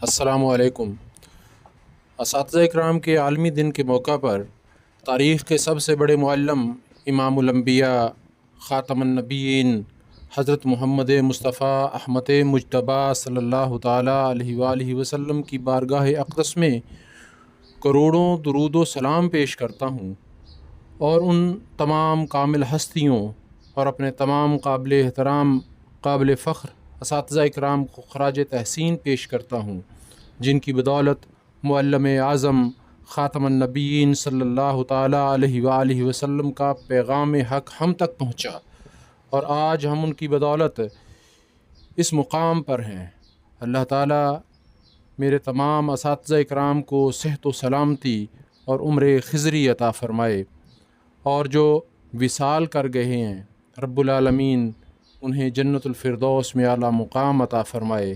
السلام علیکم۔ اساتذہ اکرام کے عالمی دن کے موقع پر تاریخ کے سب سے بڑے معلم امام الانبیاء خاتم النبیین حضرت محمد مصطفیٰ احمد مجتبیٰ صلی اللہ تعالیٰ علیہ وآلہ وسلم کی بارگاہ اقدس میں کروڑوں درود و سلام پیش کرتا ہوں، اور ان تمام کامل ہستیوں اور اپنے تمام قابل احترام قابل فخر اساتذہ اکرام کو خراج تحسین پیش کرتا ہوں، جن کی بدولت معلم اعظم خاتم النبیین صلی اللہ تعالیٰ علیہ وآلہ وسلم کا پیغام حق ہم تک پہنچا، اور آج ہم ان کی بدولت اس مقام پر ہیں۔ اللہ تعالیٰ میرے تمام اساتذہ اکرام کو صحت و سلامتی اور عمر خضری عطا فرمائے، اور جو وصال کر گئے ہیں رب العالمین انہیں جنت الفردوس میں اعلیٰ مقام عطا فرمائے۔